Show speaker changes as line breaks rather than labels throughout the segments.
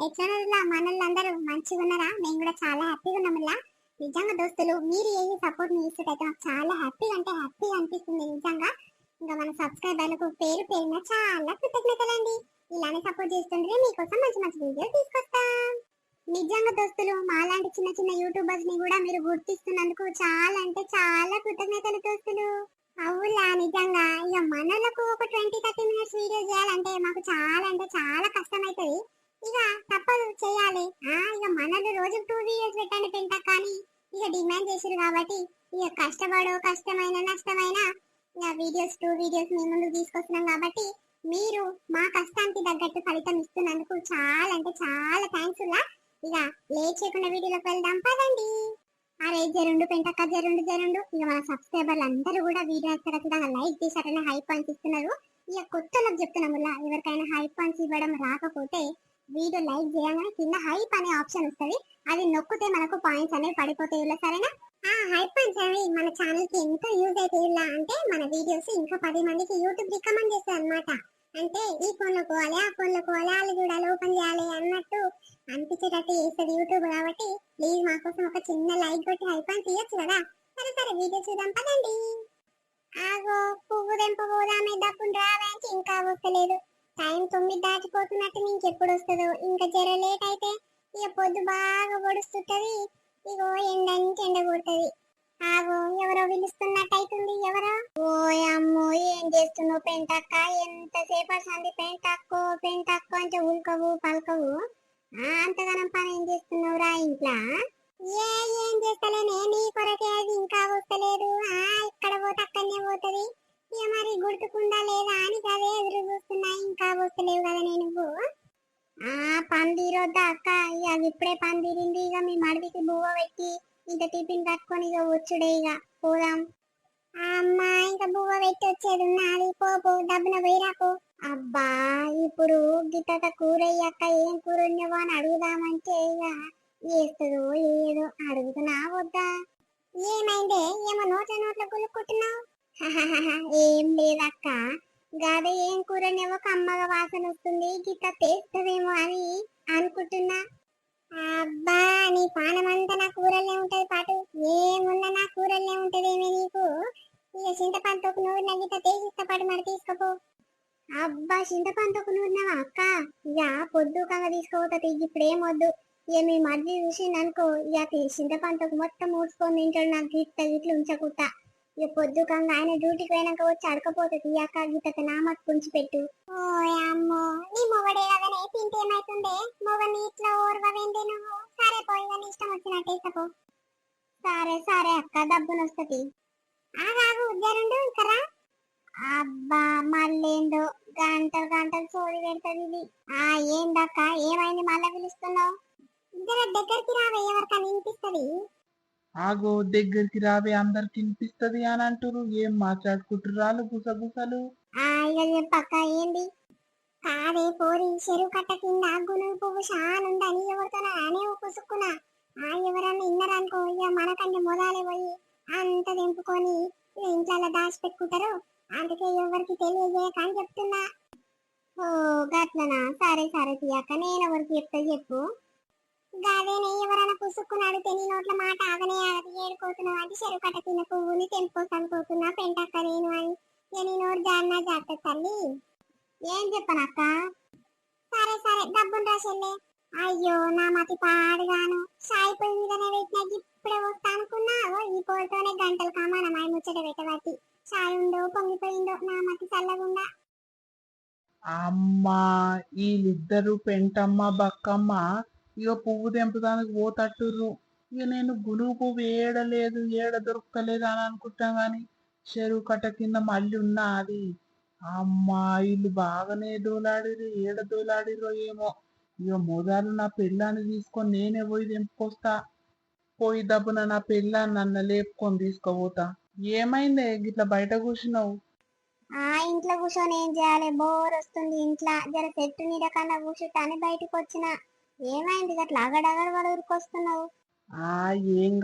ఎట్లా మనల్లందరూ మంచిగా ఉన్నారా? మేము కూడా చాలా హ్యాపీగా ఉన్నాం. నిజంగా దోస్తులు, మీరు ఏ సపోర్ట్ మీ ఇస్తుంటే నాకు చాలా హ్యాపీగా అంటే హ్యాపీగా అనిపిస్తుంది నిజంగా. ఇంకా మన సబ్స్క్రైబర్లకు పేరు పేరున చాలా కృతజ్ఞతలండి. ఇలానే సపోర్ట్ చేస్తుంటే మీకోసం మంచి మంచి వీడియోలు తీసుకొస్తాం. నిజంగా దోస్తులు, మాలాంటి చిన్న చిన్న యూట్యూబర్స్ ని కూడా మీరు గుర్తిస్తున్నందుకు చాలా అంటే చాలా కృతజ్ఞతలు దోస్తులు. అవులా నిజంగా ఇక మనలకు ఒక 20-30 మినిట్స్ వీడియో చేయాలంటే మాకు చాలా అంటే చాలా కష్టం అవుతుంది. ఇక తప్పదు చేయాలి. ఇక మనలు రోజు 2 వీడియోస్ పెట్టండి పెంట కానీ ఇక డిమాండ్ చేసారు కాబట్టి ఇక కష్టపడో కష్టమైన నష్టమైన ఇక 2 వీడియోస్ మీ ముందు తీసుకొస్తున్నాం కాబట్టి మీరు మా కష్టానికి తగ్గట్టు ఫలితం ఇస్తున్నందుకు చాలా అంటే చాలా థ్యాంక్స్ లా. ఇక లేట్ చేయకుండా వీడియోలోకి వెళ్దాం పదండి. అరే జరుండు పెంటక్క జరుండు ఇక మన సబ్స్క్రైబర్లు అందరూ కూడా వీడియో ఖచ్చితంగా లైక్ చేశారని హై పాయింట్స్ ఇస్తున్నారు. ఇక కొత్తలకు చెప్తున్నాము, ఎవరికైనా హై పాయింట్స్ ఇవ్వడం రాకపోతే వీడియో లైక్ చేయగానే కింద హైప్ అనే ఆప్షన్ వస్తుంది, అది నొక్కితే మనకు పాయింట్స్ అనేవి పడిపోతాయి ఇలా. సరేనా? హై పాయింట్స్ అనేవి మన ఛానల్ కి ఎంత యూజ్ అయితే ఇలా అంటే మన వీడియోస్ ఇంకా 10 మందికి యూట్యూబ్ రికమెండ్ చేస్తారు అనమాట. అంటే ఈ ఫోన్ లో పోవాలి ఆ ఫోన్ లో పోవాలి వాళ్ళు చూడాలి ఓపెన్ చేయాలి అన్నట్టు అనిపించేటట్టు చేస్తుంది యూట్యూబ్. కాబట్టి ప్లీజ్ మా కోసం ఒక చిన్న లైక్ కొట్టి హై పాయింట్స్ ఇవ్వచ్చు కదా. సరే సరే వీడియో చూద్దాం పదండి. ఆగో పువ్వు దెంప పోదామే డబ్బులు రావానికి ఇంకా వస్తలేదు. టైం 9 దాటిపోతున్నట్టు ఇంకెప్పుడు వస్తుందో. ఇంకా జర లేట్ అయితే ఇక పొద్దు బాగా పొడుస్తుంటది. ఇగో ఎండంటే ఎండ కొడుతుంది. ఆగో ఎవరో పిలుస్తున్నట్టు అవుతుంది. ఎవరో? ఓ అమ్మో ఏం చేస్తున్నావు పెంటక్క? ఎంతసేపు వస్తుంది పెంటక్కో అంటే ఉల్కవు పలకవు. అంతగానం పని ఏం చేస్తున్నావు రా ఇంట్లో? ఏం చేస్తలేనే నీ కొరకే, అది ఇంకా వస్తలేదు. ఇక్కడ పోతే అక్కడనే పోతుంది. ఇక మరి గుర్తుకుందా లేదా అని అదే ఎదురు చూస్తున్నా, ఇంకా వస్తలేవు కదా నేను. పందిరొద్దా అక్క? ఇక ఇప్పుడే పందిరింది. ఇక మీ మడివికి బువ్వ పెట్టి ఇంత టిఫిన్ కట్టుకొని ఇక వచ్చుడే, ఇక పోదాం. అమ్మా ఇంకా బువ్వ పెట్టి వచ్చేది ఉన్నది, పో డబ్బున పోయిరాకు. అబ్బా ఇప్పుడు గిత్త కూర అయ్యాక ఏం కూర ఉండవో అని అడుగుదామంటే ఇక చేస్తుందో ఏదో అడుగుతున్నా వద్దా? ఏమైందే? ఏమో నోట్ల గులుక్కుంటున్నావు? ఏం లేదక్క, గాదే ఏం కూరనేమో కమ్మగా వాసన వస్తుంది, గిట్ట తెస్తుందేమో అని అనుకుంటున్నా. అబ్బా నీ పానమంతా నా కూరల్లే ఉంటది పాటు, ఏమున్నా నా కూరల్లే ఉంటదేమే నీకు. ఇక చింతపండుకు నూరిన గిట్ట తేసిస్తా పాటు మరి తీసుకపో. అబ్బా చింతపండుకు నూరినవా అక్క? ఇక పొద్దుకంగా తీసుకోపోతుంది, ఇప్పుడేం వద్దు. ఇక మీ మధ్య చూసిందనుకో ఇక చింతపండుకు మొత్తం ఊడ్చుకొని తింటాడు. నాకు గిట్లు ఉంచకుట్టా. ఇక పొద్దుకంగా ఆయన డ్యూటీకి పోయినాక వచ్చి అడకపోతుంది. ఈ అక్క గిట్ట నా మట్టు పుంచి పెట్టు. ఓ అమ్మో నీ మొగడే కదనే, తింటే ఏమైతుందే? మొగని ఇట్లా ఓర్వవేందే నువ్వు? సరే పోయి నీ ఇష్టం వచ్చినట్టు ఇష్టపో. సరే అక్క డబ్బునొస్తుంది. ఆగాగు జరుండు ఇంకరా. అబ్బా మళ్ళేందో గంటలు సోది పెడతది ఇది. ఏందక్క ఏమైంది మళ్ళా పిలుస్తున్నావు? జర దగ్గరికి రావే, ఎవరికని వినిపిస్తుంది.
ఆగో దగ్గరికి రావే అందరికి వినిపిస్తుంది అని అంటారు. ఏం మాట్లాడుకుంటున్నారు గుసగుసలు?
ఇక చెప్పక్క ఏంది? కాదే పోరి, చెరువు కట్ట కింద గునుగు పువ్వు షానుందని ఎవరితోనా అనే కుసుక్కున్నా. ఎవరన్నా ఇన్నరనుకో ఇక మనకంటే మొదలే పోయి అంత తెంపుకొని ఇంట్లో దాచి పెట్టుకుంటారు. అందుకే ఎవరికి తెలియజేయక అని చెప్తున్నా. ఓ గట్లనా? సరే తీయక్క, నేను ఎవరికి చెప్తా చెప్పు. గదేనే ఎవరైనా పుసుక్కుని అడిగితే నీ నోట్ల మాట ఆగనే ఆగదు. ఏడుకోతున్నావు అంటే చెరువు కట్ట కింద పువ్వుని తెంపుకోసాను పోతున్నా పెంటక్క నేను అని. నీ నోరు జారినా జాగ్రత్త తల్లి. ఏం చెప్పనక్క? సరే డబ్బులు రాసెళ్ళే. అయ్యో నా మతి పాడుగాను, సాయి పొయ్యి మీదనే పెట్టినా ఇప్పుడే వస్తా అనుకున్నా. ఈ పోతోనే గంటలు కామానమాయి ముచ్చట పెట్టబట్టి సాయి ఉండో పొంగిపోయిందో నా మతి చల్లగుండా.
అమ్మా వీళ్ళిద్దరు పెంటమ్మ బక్కమ్మ ఇక పువ్వు తెంపడానికి పోతట్టుర్రు. ఇక నేను గునుగు పువ్వు ఏడలేదు ఏడ దొరకలేదు అని అనుకుంటా గాని చెరువు కట్ట కింద మళ్ళీ ఉన్నా అది. అమ్మా వీళ్ళు బాగానే దోలాడిరు, ఏడ దోలాడిరో ఏమో. ఇక మొదలు నా పిల్లాన్ని తీసుకొని నేనే పోయి తెంపుకొస్తా. పోయి దబ్బున నా పిల్లాన్ని నన్ను లేపుకొని తీసుకుపోతా. ఏమైందే గిట్లా బయట కూర్చున్నావు?
ఇంట్లో కూర్చొని ఏం చేయాలి, బోర్ వస్తుంది ఇంట్లో. జర చెట్టు నీడ కన్నా కూర్చుంటాని బయటకు వచ్చిన. ఏమైంది గట్లా అగడగడ వస్తున్నావు?
ఏం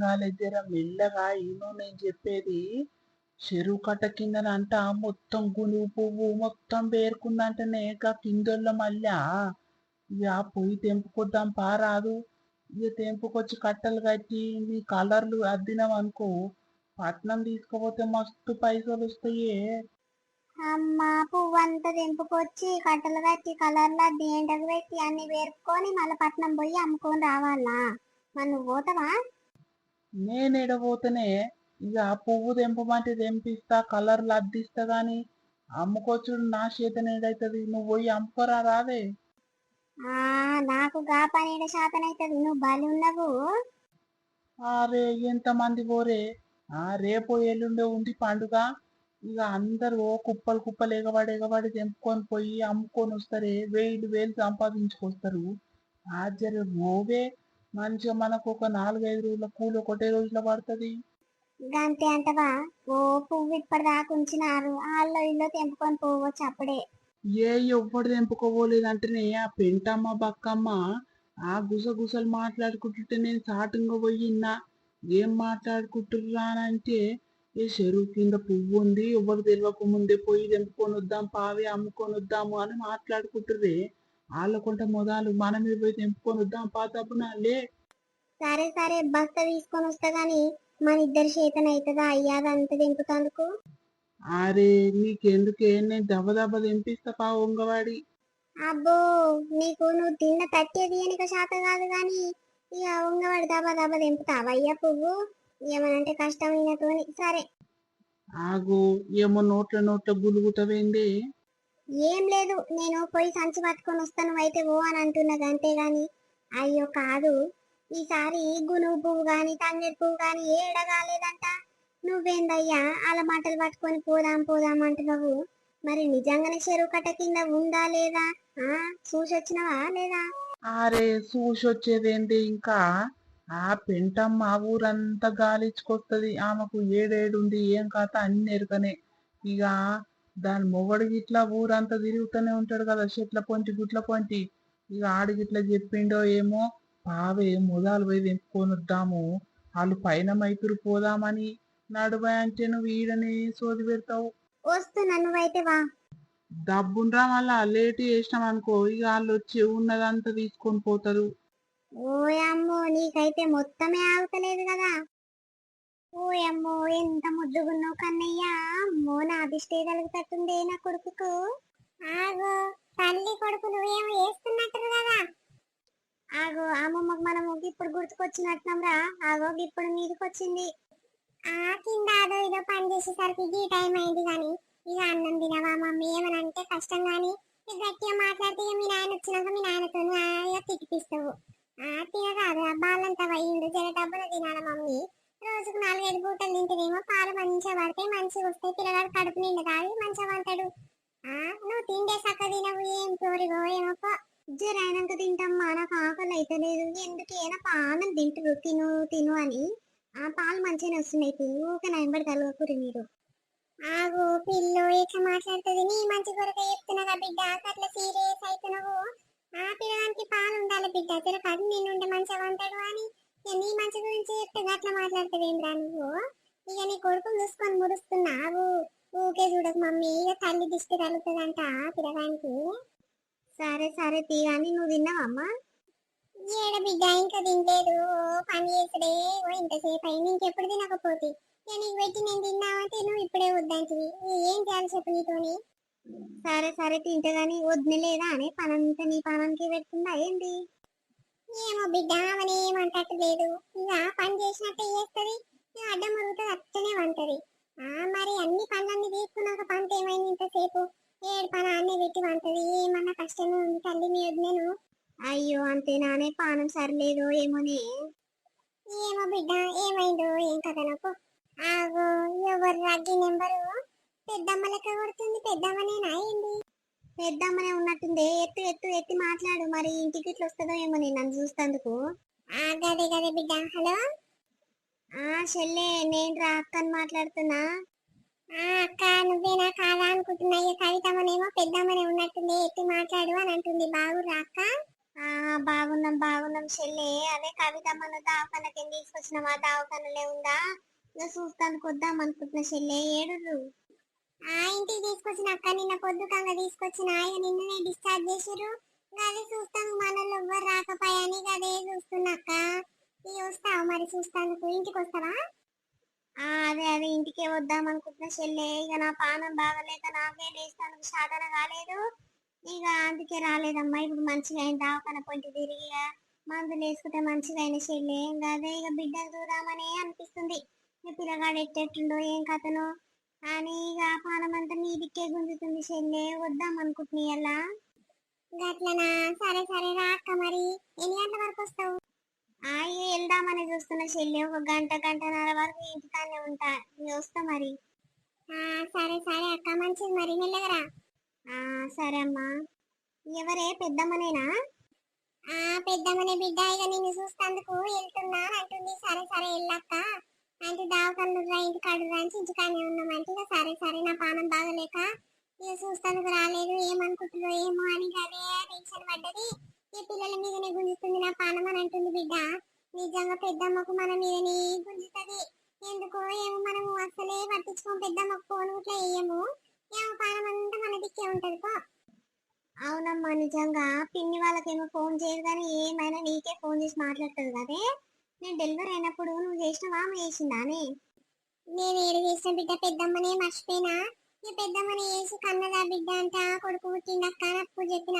కాలే జర మెల్లగా ఈను నేను చెప్పేది. చెరువు కట్ట కిందనంట మొత్తం గునుగు పువ్వు మొత్తం పేరుకుందంటనే కిందొల్ల మళ్ళా. ఇక పొయ్యి తెంపుకొద్దాం పారాదు. ఇక తెంపుకొచ్చి కట్టెలు కట్టి నీ కలర్లు అద్దినాం అనుకో, పట్నం తీసుకుపోతే మస్తు పైసలు వస్తాయే.
అమ్మ పువ్వంతా తెంపుకొచ్చి కట్టలు కట్టి కలర్లా దేంటకు పెట్టి అన్ని పేరుకొని మళ్ళీ పట్నం పోయి అమ్ముకొని రావాలా? మరి నువ్వు పోతావా?
నేను ఎడబోతేనే ఇక ఆ పువ్వు తెంపమంటే తెంపిస్తా, కలర్లు అద్దిస్తా గాని అమ్ముకోచుడు నా చేతన ఏడైతుంది. నువ్వు పోయి అమ్ముకోరా రాదే.
ఆ నాకు గా పని శాతనైతది. నువ్వు బలి ఉన్నావు.
అరే ఎంతమంది పోరే. రేపు ఎల్లుండే ఉంది పండుగ. ఇక అందరూ కుప్పలు కుప్పలు ఎగబడి తెంపుకొని పోయి అమ్ముకొని వస్తారే, వేలు వేలు సంపాదించుకొస్తారు. జర పోవే, మంచిగా మనకు ఒక 4-5 రోజుల కూలి ఒకటే రోజులో పడుతుంది.
గంతే అంటవా? ఓ పువ్వు ఇప్పటిదాకా ఉంచినారు, ఆళ్ళో ఇల్లు తెంపుకొని పోవచ్చు అప్పుడే.
ఎవ్వడు తెంపుకోపోలేదంటేనే ఆ పెంటమ్మ బక్కమ్మ ఆ గుసగుసలు మాట్లాడుకుంటుంటే నేను సాటుగా పోయిన్నా. ఏం మాట్లాడుకుంటుర్రా అని అంటే, ఏ చెరువు కింద పువ్వు ఉంది, ఎవరు తెలియక ముందే పోయి తెంపుకొని వద్దాం పావి అమ్ముకొని వద్దాము అని మాట్లాడుకుంటుర్రే. వాళ్ళకుంట మొదలు మనమే పోయి తెంపుకొని వద్దాం పాతప్పున లే.
సరే సరే బస్తా తీసుకొని వస్తా గాని మన ఇద్దరి చేతన అవుతుందా అయ్యాదంతా తెంపుతందుకు?
అరే నీకెందుకే, నేను దెబ్బ దెబ్బ తెంపిస్తా పా వంగవాడి.
అబ్బో, నీకు నువ్వు తిన్న తట్టేది వెనుక శాత కాదు గాని ఇక ఉంగవాడి దబా దబా తెంపుతావా అయ్యా పువ్వు? ఏమనంటే కష్టమైనతోని. సరే
ఆగు, ఏమో నోట్ల గులుగుటవేంది.
ఏం లేదు, నేను పోయి సంచి పట్టుకొని వస్తాను అయితే ఓ అని అంటున్నది అంతేగాని. అయ్యో కాదు, ఈసారి గునుగు పువ్వు గాని తంగేడు పువ్వు గాని ఏడ కాలేదంట. నువ్వేందయ్యా అలా మాటలు పట్టుకొని పోదాం పోదాం అంటున్నావు? మరి నిజంగానే చెరువు కట్ట కింద ఉందా లేదా? చూసొచ్చినవా లేదా?
అరే చూసొచ్చేదేంటి ఇంకా. ఆ పెంటమ్మ ఊరంతా గాలిచ్చుకొస్తది. ఆమెకు ఏడేడుంది ఏం కథ అన్ని ఎరుకనే. ఇక దాని మొగడు గిట్లా ఊరంతా తిరుగుతూనే ఉంటాడు కదా, చెట్ల పొంటి గుట్ల పొంటి. ఇక ఆడి గిట్లా చెప్పిండో ఏమో, పావే మొదలు పోయి తెంపుకొని వద్దాము, వాళ్ళు పైన మైతురు పోదామని. నడువా అంటే నువ్వు ఈడనే సోది పెడతావు.
వస్తున్నా, నువ్వైతే వా.
డబ్బుండ్రా మళ్ళా లేట్ చేసినాం అనుకో, ఇక వాళ్ళు వచ్చి ఉన్నదంతా తీసుకొని పోతారు.
ఓయమ్మో, నీకైతే మొత్తమే ఆగుతలేదు కదా. ఓయమ్మో, ఎంత ముద్దుగున్నావు కన్నయ్య. అమ్మో, నా అదిష్టే కలుగుతట్టుందే నా కొడుకుకు. ఆగో, తల్లి కొడుకులు ఏమో వేస్తున్నట్టు కదా. ఆగో, అమ్మమ్మకు మనము ఇప్పుడు గుర్తుకొచ్చినట్టున్నాంరా. ఆగో ఇప్పుడు మీదకొచ్చింది. కింద అదో ఇదో పని చేసేసరికి ఈ టైం అయింది కానీ ఇక అన్నం తినవా మమ్మీ ఏమనంటే కష్టం గాని ఇక గట్టిగా మాట్లాడితే ఇక మీ నాయన వచ్చినాక మీ నాయనతో తిట్టిపిస్తావు. తినరాదు, బాలంతా వయ్యిండు, జర డబ్బులు తినాల మమ్మీ. రోజుకు 4-5 పూటలు తింటేనేమో పాలు మంచిగా పడితే మంచిగా వస్తాయి, పిల్లగాడు కడుపు నిండా తాగి మంచిగా వంటాడు. నువ్వు తిండే సక్క తినవు, ఏం తోరిగో ఏమో. జర అయినాక తింటామ్మా, నాకు ఆకలి అయితే లేదు. ఎందుకు ఏనా పానం తింటారు తిను తిను అని. పాలు మంచిగానే వస్తున్నాయి తిని, ఊకే నయంబడి కలవకూరి మీరు. ఆగు పిల్లు, ఎట్లా మాట్లాడుతుంది? నీ మంచి కొరకే చెప్తున్నాగా బిడ్డ, అట్లా సీరియస్ అవుతున్నావు. పిల్లగానికి పాలు ఉండాలి బిడ్డ, జర కడు నిన్నుండే మంచిగా అంటాడు అని. ఇక నీ మంచి గురించి చెప్తే అట్లా మాట్లాడుతావేంద్రా నువ్వు? ఇక నీ కొడుకుని చూసుకొని ముడుస్తున్నావు. ఊకే చూడకు మమ్మీ, ఇక తల్లి దిష్టి తగులుతుందంట పిల్లగానికి. సరే సరే తీయని, నువ్వు తిన్నావమ్మా? ఏడ బిడ్డ ఇంకా తినలేదు, పని చేసుడే ఇంతసేపు అయింది, ఇంకెప్పుడు తినకపోతే నీకు పెట్టి నేను తిన్నావంటే నువ్వు ఇప్పుడే వద్దంటివి. ఏం చేయాలి చెప్పు నీతోని? సరే సరే తింటే గాని వదిలేదా అనే పనంతా నీ పనానికి పెడుతుందా ఏంటి? ఏమో బిడ్డ, అవని ఏమంటట్టు లేదు. ఇక పని చేసినట్టే చేస్తుంది, అడ్డం మరుగుతుంది అట్టనే వంటది. మరి అన్ని పనులన్నీ తీసుకున్నాక పంట ఏమైంది ఇంతసేపు? ఏడు పని అన్నీ పెట్టి వంటది, ఏమన్నా కష్టమే ఉంది తల్లి మీ వదిలేను. అయ్యో అంతేనానే, పానం సరిలేదు ఏమోనే. ఏమో బిడ్డ ఏమైందో ఏం కదా నాకు. ఆగో, ఎవరు రగ్గి నెంబరు పెద్దమ్మ లెక్క కొడుతుంది. పెద్దమ్మనేనా ఏంది? పెద్దమ్మనే ఉన్నట్టుంది. ఎత్తు ఎత్తు ఎత్తి మాట్లాడు, మరి ఇంటికి ఇట్లా వస్తుందో ఏమో నేను నన్ను చూస్తందుకు. గదే గదే బిడ్డ. హలో చెల్లె, నేను రా అక్కని మాట్లాడుతున్నా. అక్క నువ్వేనా కాదా అనుకుంటున్నా. ఇక కవితమ్మనేమో పెద్దమ్మనే ఉన్నట్టుంది, ఎత్తి మాట్లాడు అని అంటుంది. బాగురా అక్క? బాగున్నాం బాగున్నాం చెల్లె. అదే కవితమ్మను దవాఖానకి తీసుకొచ్చినావా? దవాఖానలే ఉందా? ఇక చూస్తానికి వద్దాం అనుకుంటున్నా చెల్లె. ఏడు ఇంటికి తీసుకొచ్చిన అక్క, నిన్న పొద్దుకంగా తీసుకొచ్చిన, ఇక నిన్ననే డిశ్చార్జ్ చేసిర్రు. గది చూస్తాను మనలో ఎవ్వరు రాకపోయాని గదే చూస్తున్నాక్క. ఇక వస్తావు మరి చూస్తాను, ఇంటికి వస్తావా? అదే అదే ఇంటికే వద్దాం అనుకుంటున్నా చెల్లె. ఇక నా పానం బాగలేక నాకే లేస్తాను సాధన కాలేదు. ఇక అందుకే రాలేదమ్మా. ఇప్పుడు మంచిగా అయింది దవాఖాన పోయి తిరిగి ఇక మందులు వేసుకుంటే మంచిగా అయిన చెల్లె. ఇంకా అదే ఇక బిడ్డను చూద్దామని అనిపిస్తుంది. ఇక పిల్లగాడు ఎట్టెట్టుండో ఏం కథనో అని ఇక పానం అంతా నీ దిక్కే గుంజుతుంది చెల్లె. వద్దాం అనుకుంటున్నా ఇలా. గట్లనా? సరే సరే రా అక్క. మరి ఎన్ని గంటల వరకు వస్తావు? ఇక వెళ్దామని చూస్తున్నా చెల్లి. ఒక గంట గంటన్నర వరకు ఇంటికానే ఉంటా. ఇక వస్తా మరి. సరే సరే అక్క, మంచిది మరి మెల్లగరా. సరే అమ్మా. ఎవరే పెద్దమ్మనేనా? పెద్దమ్మనే బిడ్డ. ఇక నిన్ను చూస్తందుకు వెళ్తున్నా అంటుంది. సరే సరే వెళ్ళక్క అంటే దావకన్ను ఇంటి కాడు రాంచి ఇంటికానే ఉన్నామంటే ఇక సరే సరే నా పానం బాగలేక ఇక చూస్తానికి రాలేదు, ఏమనుకుంటుందో ఏమో అని అదే టెన్షన్ పడ్డది. ఈ పిల్లల మీదనే గుంజుతుంది నా పానం అని అంటుంది బిడ్డ. నిజంగా పెద్దమ్మకు మన మీదనే గుంజుతుంది. ఎందుకో ఏమో మనము అసలే పట్టించుకోం. పెద్దమ్మకు ఫోన్ ఇట్లా వేయము. ఏమో పానం అంతా మన దిక్కే ఉంటది పో. అవునమ్మా నిజంగా. పిన్ని వాళ్ళకేమో ఫోన్ చేయదు కానీ ఏమైనా నీకే ఫోన్ చేసి మాట్లాడుతుంది కదే. నేను డెలివరీ అయినప్పుడు నువ్వు చేసినవా ఆమె చేసిందానే? నేను ఏడు చేసిన బిడ్డ, పెద్దమ్మనే మర్చిపోయినా. ఈ పెద్దమ్మని వేసి కన్నదా బిడ్డ అంట కొడుకు పుట్టిండక్క అప్పుడు చెప్పిన.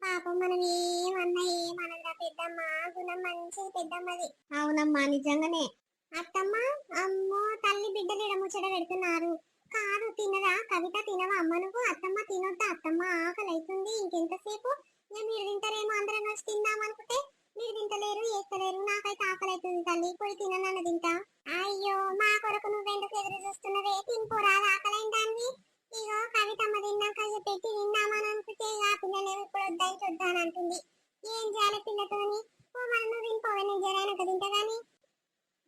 పాపం మనం ఏమన్నా ఏమనదా పెద్దమ్మ. గుణం మంచిది పెద్దమ్మది. అవునమ్మా నిజంగానే. అత్తమ్మ, అమ్మో తల్లి బిడ్డలు ఇడ ముచ్చట పెడుతున్నారు. కాదు తినరా కవిత, తినవా అమ్మ నువ్వు? అత్తమ్మ తినొద్దా అత్తమ్మ, ఆకలి అవుతుంది ఇంకెంతసేపు. ఇక మీరు తింటారేమో అందరం కలిసి తిందాం అనుకుంటే మీరు తింటలేరు చేస్తలేరు. నాకైతే ఆకలి అవుతుంది తల్లి, పోయి తిననన్న తింటా. అయ్యో మా కొరకు నువ్వెందుకు ఎదురు చూస్తున్నవే? తినిపోరాదు ఆకలైన దాన్ని. ఇగో కవితమ్మ తిన్నాక పెట్టి తిందామని అనుకుంటే ఇక పిల్లలు ఇప్పుడు వద్దని చూద్దాని అంటుంది. ఏం చేయాలి పిల్లతోని? ఓ మరి నువ్వు తినిపోవే, నేను జరానక తింటా గాని.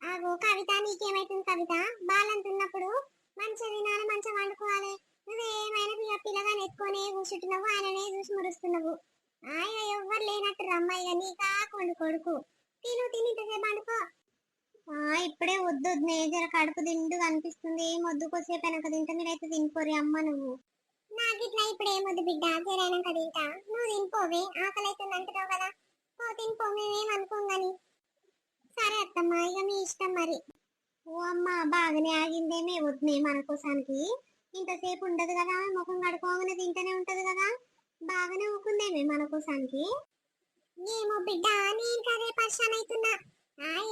ఆగో కవిత, నీకేమైతుంది కవిత? బాలంతున్నప్పుడు మంచిగా తినాలి, మంచిగా వండుకోవాలి. నువ్వేమైనా పిల్లగాని ఎత్తుకొని కూర్చుంటున్నావు, ఆయననే చూసి మురుస్తున్నావు. ఆయన ఎవ్వరు లేనట్టు రమ్మాయి నీకా కొండు కొడుకు. తిను తినింతసేపు వండుకో. ఇప్పుడే వద్దు జర కడుపు తిండు అనిపిస్తుంది. ఏం వద్దు కొద్దిసేపు వెనక తింటా. మీరైతే తినిపోరి అమ్మ నువ్వు. నాకు ఇట్లా ఇప్పుడు ఏమొద్దు బిడ్డ, జరైనాక తింటా. నువ్వు తినిపోవే, ఆకలి అవుతుంది అంటున్నావు కదా. ఓ తినిపో, మేమేం అనుకోం గాని. సరే అత్తమ్మ, ఇక మీ ఇష్టం మరి. ఓ అమ్మ బాగానే ఆగిందేమే వద్దునే మన కోసానికి. ఇంతసేపు ఉండదు కదా, ముఖం కడుకోగానే తింటూనే ఉంటది కదా. బాగానే ఊకుందేమే మన కోసానికి. ఏమో బిడ్డ, నేను కదే పర్షాన్ అవుతున్నా.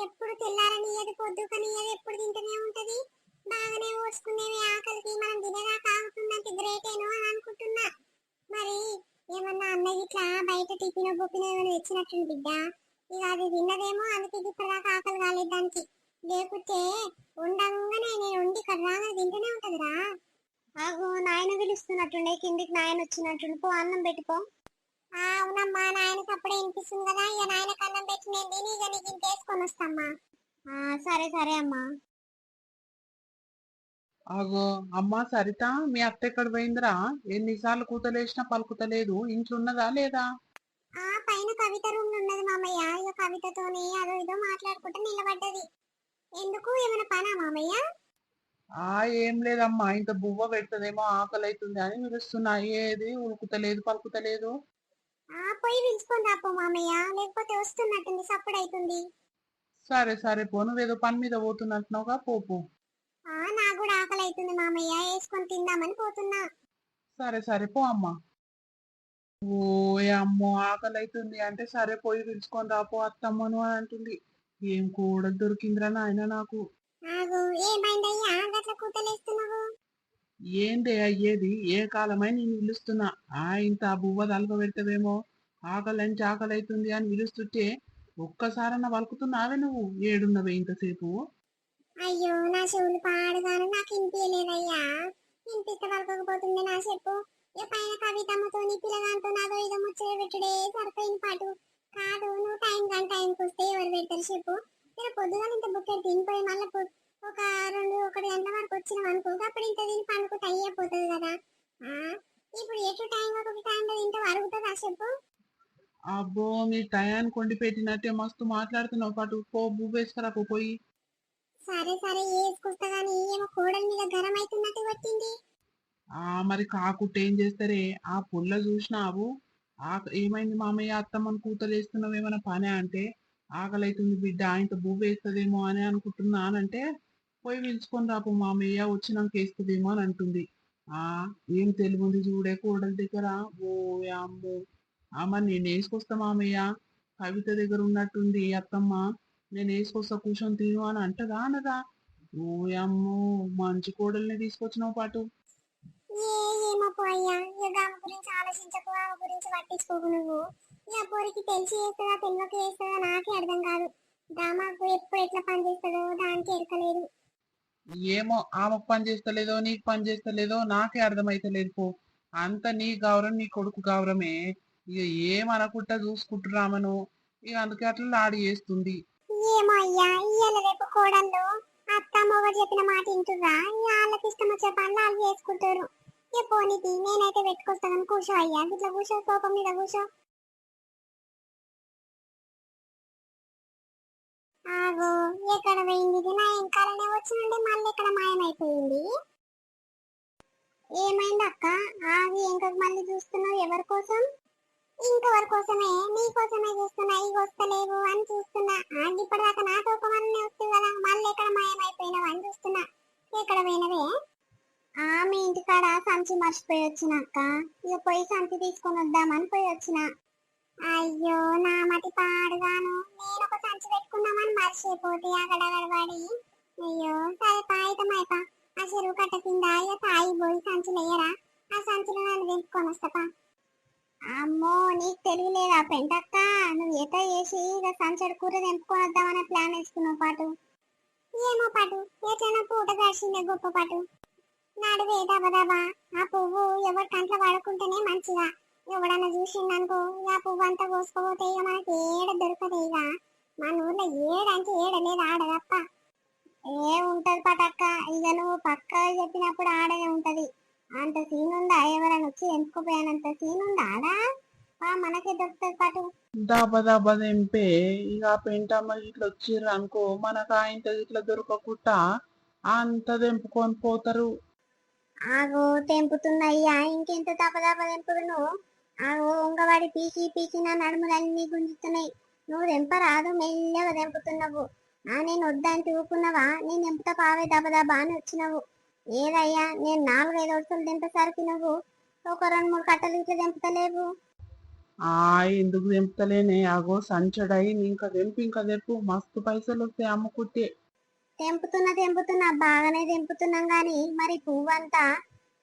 ఎప్పుడు తెల్లారనియదు పొద్దుకనియదు, ఎప్పుడు తింటూనే ఉంటది. బాగానే ఓడ్చుకునేవి ఆకలికి. మనం తినేదాకా ఆగుతుందంటే గ్రేటేనో అని అనుకుంటున్నా. మరి ఏమన్నా అన్నయ్య ఇట్లా బయట టిఫిన్ బొప్పిన ఏమైనా తెచ్చినట్టుంది బిడ్డ. ఇక అది తిన్నదేమో, అందుకే ఇప్పటిదాకా ఆకలి కాలేదు దానికి. లేకుంటే ఉండంగానే నేను ఉండి ఇక్కడ రాగా తింటూనే ఉంటదిరా. ఆగు నాయన పిలుస్తున్నట్టుండే, కిందికి నాయన వచ్చినట్టుండి. పో అన్నం పెట్టుకో. అవునమ్మా, నాయనకి అప్పుడే వినిపిస్తుంది కదా. ఇక నాయనకు అన్నం పెట్టి నేను తిని ఇక నీకు ఇంకేసుకొని వస్తామ్మా. సరే సరే అమ్మా.
అగో అమ్మా సరిత, మీ అత్త ఎక్కడ పోయిందిరా? ఎన్నిసార్లు కూతలేసినా పలుకుతలేదు. ఇంట్లో ఉన్నదా లేదా?
పైన కవిత రూమ్ ఉన్నది మామయ్య. ఇక కవితతోని అదో ఇదో మాట్లాడుకుంటూ నిలబడ్డది. ఎందుకు ఏమైనా పనా మామయ్య?
ఏం లేదమ్మా, ఇంత బువ్వ పెడుతుందేమో ఆకలి అవుతుంది అని పిలుస్తున్నా. ఏది ఉడుకుతలేదు పలుకుతలేదు.
పోయి పిలుచుకొని రాపో మామయ్య, లేకపోతే వస్తున్నట్టుంది సప్పుడు అవుతుంది.
సరే సరే పో, నువ్వేదో పని మీద పోతున్నట్టున్నావుగా, పో.
నాకు కూడా ఆకలి అవుతుంది మామయ్య, వేసుకొని తిందామని పోతున్నా.
సరే సరే పో అమ్మా. ఓ అమ్మో ఆకలి అవుతుంది అంటే సరే పోయి పిలుచుకొని రాపో అత్తమ్మను అని అంటుంది. ఏం కూడా దొరికిందిరా నాయన నాకు.
ఏమైందయ్యా గట్ల కూతలేస్తున్నావు?
ఏందే అయ్యేది? ఏ కాలమై నేను పిలుస్తున్నా. ఇంత బువ్వ తలక పెడతావేమో. ఆకలి అవుతుంది అని పిలుస్తుంటే ఒక్కసారన్నా పలుకుతున్నావే నువ్వు? ఏడున్నవే ఇంతసేపు?
అయ్యో నా చెవులు పాడుగాను, నాకు వినిపించలేదయ్యా. వినిపిస్తే పలకపోతుంది నా చెప్పు. ఇక పైన కవితమ్మతో పిల్లగాంతో నాదో ఇదో ముచ్చట పెట్టుడే సరిపోయిన పాటు. కాదు నువ్వు టైంకి వస్తే ఎవరు పెడతారు చెప్పు. ఇలా పొద్దుగా ఇంత బుక్కెట్ తినిపోయి మళ్ళీ ఒక 1 గంటల వరకు వచ్చినాం అనుకో, అప్పుడు ఇంత తిని పండుకు అయిపోతుంది కదా. ఇప్పుడు ఎటు టైం ఒక టైంలో తింటే అరుగుతుందా చెప్పు.
అబ్బో మీ టయానికి వండి పెట్టినట్టే మస్తు మాట్లాడుతున్నావు. పాటు పో బువ్వేసుకురా పోయి.
సరే సరే వేసుకొస్తా గానీ ఏమో కోడల మీద గరం అవుతున్నట్టు వచ్చింది.
మరి కాకుట్ట ఏం చేస్తారే? ఆ పుల్ల చూసినావు? ఏమైంది మామయ్య అత్తమ్మని కూతలేస్తున్నావు ఏమైనా పనే అంటే ఆకలైతుంది బిడ్డ ఇంత బువ్వ వేస్తుందేమో అని అనుకుంటున్నానంటే పోయి పిలుచుకొని రాపు మామయ్య వచ్చినాక వేస్తుందేమో అని అంటుంది. ఆ ఏం తెలివింది చూడే కోడల దగ్గర. ఓ అమ్మో అమ్మ నేను వేసుకొస్తా మామయ్య, కవిత దగ్గర ఉన్నట్టుంది అత్తమ్మ, నేను వేసుకొస్తా కూర్చొని తిను అని అంటదా అనదా. ఓ అమ్మో మంచి కోడల్ని తీసుకొచ్చినావు పాటు.
ఏమో పోయ్యా, ఇక ఆమె గురించి ఆలోచించకు, ఆమె గురించి పట్టించుకోకు నువ్వు. ఇక పోరికి తెలిసి చేస్తుందా తెలియక చేస్తుందా నాకే అర్థం కాదు. డ్రామాకు ఎప్పుడు ఎట్లా పని చేస్తుందో దానికి ఎరకలేదు.
ఏమో ఆమెకు పని చేస్తలేదో నీకు పని చేస్తలేదో నాకే అర్థమైతలేదు పో. అంత నీ గౌరవం నీ కొడుకు గౌరవమే. ఇక ఏమనకుండా చూసుకుంటున్నామను, ఇక అందుకే అట్లా లాడి చేస్తుంది.
ఏమో అయ్యా, ఇయ్యాల రేపు కోడళ్ళు అత్త మొగ చెప్పిన మాట వింటుర్రా? వాళ్ళకి ఇష్టం వచ్చే పనులు వాళ్ళు చేసుకుంటారు. ఇక పోనీకి నేనైతే పెట్టుకొస్తాను, కూర్చో అయ్యా, ఇట్లా కూర్చో, సోఫా మీద కూర్చో. ఆగో, ఎక్కడ పోయింది ఇది? నా వెనకాలనే వచ్చినండి, మళ్ళీ ఇక్కడ మాయమైపోయింది. ఏమైంది అక్క? ఆగి ఇంకొక మళ్ళీ చూస్తున్నావు ఎవరి కోసం? ఇంకెవరి కోసమే? నీ కోసమే చూస్తున్నా. ఇక వస్తలేవు అని చూస్తున్నా. ఆగి ఇప్పటిదాకా నా తోకమనే వస్తుంది కదా, మళ్ళీ ఎక్కడ మాయమైపోయినావు అని చూస్తున్నా. ఎక్కడ పోయినవే? మీ ఇంటికాడ సంచి మర్చిపోయి వచ్చిన అక్క. ఇక పోయి సంచి తీసుకొని వద్దామని పోయి వచ్చిన. అయ్యో నా మతి పాడుగాను, నేను ఒక సంచి పెట్టుకుందామని మర్చిపోతే అక్కడ పడి. అయ్యో సరే పాయితమైపా, ఆ చెరువు కట్ట కింద ఇక తాయి పోయి సంచులు వేయరా, ఆ సంచులు నన్ను తెంపుకొని వస్తాపా. అమ్మో నీకు తెలియలేదా పెంటక్క? నువ్వు ఎట చేసి ఇక సంచడి కూర తెంపుకొని వద్దామనే ప్లాన్ వేసుకున్నావు పాటు. ఏమో పాటు, ఎట్లైనా పూట గడిచిందే గొప్ప పాటు. నడువే దబదబా, ఆ పువ్వు ఎవరి కంట్లో పడుకుంటేనే మంచిగా. ఎవడన్నా చూసిండనుకో ఇక ఆ పువ్వు అంతా కోసుకోపోతే ఇక మనకి ఏడ దొరకదు. ఇక మన ఊర్లో ఏడంటే ఏడలేదు ఆడదప్ప. ఉంటది పటక్క, ఇక నువ్వు పక్కా చెప్పినప్పుడు ఆడే ఉంటది. అంత సీన్ ఉందా? ఎవరైనా వచ్చి ఎంపుకోపోయానంత సీన్ ఉందా ఆడా? మనకే దొరుకుతుంది పాటు.
దబ దబ తెంపే ఇక ఆ పెంటమ్మ ఇట్లా వచ్చిర్రు అనుకో, మనకు ఆయన ఇట్లా దొరకకుండా అంత తెంపుకొని పోతారు.
ఆగో తెంపుతున్నాయ్యా, ఇంకెంత దపదప తెంపుడు నువ్వు? ఆగో ఉంగవాడి పీకి పీకి నా నడుములన్నీ గుంజుతున్నాయి. నువ్వు తెంపరాదు, మెల్లగా తెంపుతున్నావు. నేను వద్దంటే ఊకున్నావా? నేను తెంపుతా పావే దబదబా అని వచ్చినావు. ఏదయ్యా, నేను 4-5 వరుసలు తెంపేసరికి నువ్వు ఒక 2-3 కట్టలు ఇట్లా తెంపుతలేవు.
ఎందుకు తెంపుతలేనే, అగో సంచడై ఇంకా తెంపు మస్తు పైసలు వస్తాయి అమ్ముకుంటే.
తెంపుతున్నా బాగానే తెంపుతున్నాం గాని మరి పువ్వంతా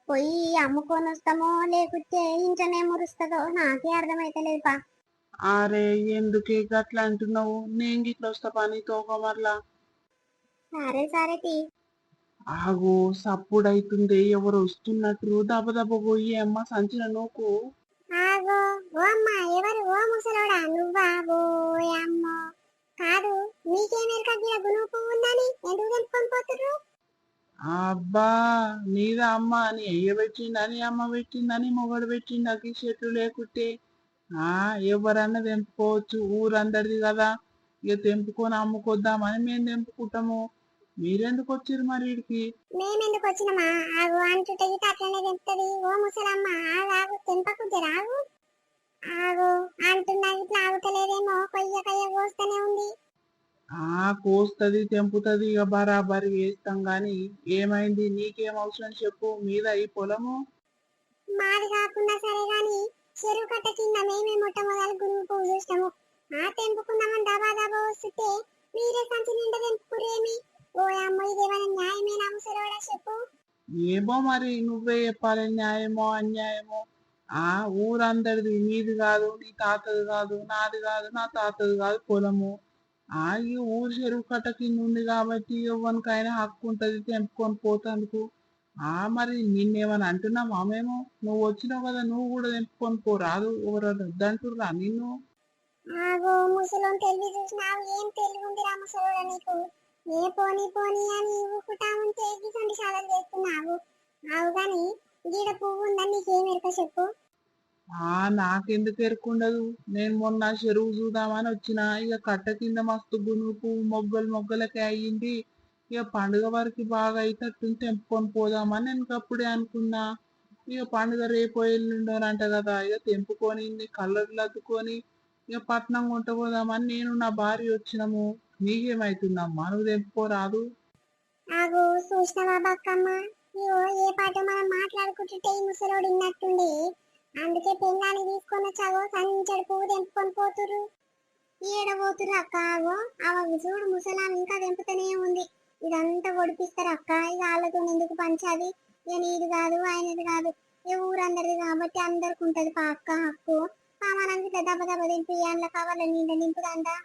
పొయ్యి అమ్ముకొని వస్తామో లేకుంటే ఇంట్లోనే మురుస్తుందో నాకే అర్థమైతలేదుపా.
అరే ఎందుకే గట్లా అంటున్నావు, నేను గిట్ల వస్తా పని తోకమర్లా.
సరే సరే తీ.
ఆగో సప్పుడైతుంది, ఎవరు వస్తున్నట్టు. దబ దబ పోయి అమ్మ సంచిన నూకు.
ఆగో, ఓ అమ్మ, ఎవరు? ఓ ముసలోడా నువ్వా? ఓ అమ్మో, కాదు నీకేమెరక గిడ గునుగు పువ్వు ఉందని ఎందుకు తెంపుకొని పోతుర్రు?
అబ్బా నీదా అమ్మ, అని అయ్య పెట్టిండని అమ్మ పెట్టిందని మొగడు పెట్టిండు అగ్గి చెట్లు లేకుంటే. ఎవరన్నా తెంపుకోవచ్చు, ఊరందరిది కదా. ఇక తెంపుకొని అమ్ముకొద్దామని మేము తెంపుకుంటాము. మీరెందుకు వచ్చిర్రు మరి వీడికి?
మేమెందుకు వచ్చినమా? ఆగు అంటుంటే గిట్ట అట్లనే తెంపుతుంది. ఓ ముసలమ్మ, ఆగు తెంపకు జరాగు. ఆగు అంటున్నా ఇట్లా ఆగుతలేదేమో, కొయ్య కయ్య కోస్తూనే ఉంది.
కోస్తది తెంపుతుంది, ఇక బరాబరి వేస్తాం గాని ఏమైంది, నీకేం అవసరం చెప్పు. మీద ఈ పొలము
మాది కాకుండా సరే గాని చెరువు కట్ట కింద మేమే మొట్టమొదలు గురువు పువ్వు చూసినాము. తెంపుకుందామని దబా దబా వస్తుంటే మీరే సంచి నిండా తెంపుకురేమి? ఓ అమ్మ, ఇదేమైనా న్యాయమేనా ముసలోడా చెప్పు?
ఏమో మరి నువ్వే చెప్పాలి, న్యాయమో అన్యాయమో. ఊరందరిది, నీది కాదు, నీ తాతది కాదు, నాది కాదు, నా తాతది కాదు పొలము. ఈ ఊరు చెరువు కట్ట కింద ఉంది కాబట్టి ఎవరికైనా హక్కు ఉంటది తెంపుకొని పోతందుకు. మరి నిన్నేమని అంటున్నావా మేము? నువ్వు వచ్చినావు కదా, నువ్వు కూడా తెంపుకొని పోరాదు, ఎవరు వద్దంటుర్రా నిన్ను?
ఆగో ముసలోని తెలివి చూసినావు? ఏం తెలివి ఉందిరా ముసలోడా నీకు? ఏ పోనీ పోనీ అని ఊకుతా ఉంటే గిసంటి సాధన చేస్తున్నావు. ఆవు గాని గీడ పువ్వు ఉందని నీకేం ఎరుక చెప్పు?
నాకెందుకు ఎరుకుండదు, నేను మొన్న చెరువు చూద్దామని వచ్చిన. ఇక కట్ట కింద మస్తు గునుపు మొగ్గలు మొగ్గలకే అయ్యింది. ఇక పండుగ వరకు బాగా అయితట్టు తెంపుకొని పోదామని నేను అప్పుడే అనుకున్నా. ఇక పండుగ రేపు ఎల్లుండోనంట కదా, ఇక తెంపుకొని ఇన్ని కలర్లు అద్దుకొని ఇక పట్నం కొంట పోదామని నేను నా భార్య వచ్చినాము. నీకేమైతుందమ్మా, నువ్వు తెంపుకోరాదు.
ఆగు చూసినవా బక్కమ్మ, ఇగో ఏ పాట మనం మాట్లాడుకుంటుంటే ఈ ముసలోడు ఇన్నట్టుండి, అందుకే పెళ్ళాన్ని తీసుకొని వచ్చావో సంచడు పువ్వు తెంపుకొని పోతురు. ఈడ పోతురు అక్క, ఆగో ఆమె చూడు ముసలాం ఇంకా తెంపుతూనే ఉంది. ఇదంతా ఒడిపిస్తారు అక్క, ఇక వాళ్ళతో ఎందుకు పంచాది, ఇక నీది కాదు ఆయనది కాదు, ఇక ఊరందరిది కాబట్టి అందరికి ఉంటది పా అక్క హక్కు. పామానంగా ఇట్లా దెబ్బ దెబ్బ తెంపి అందులో కావాలని నింపుదందా.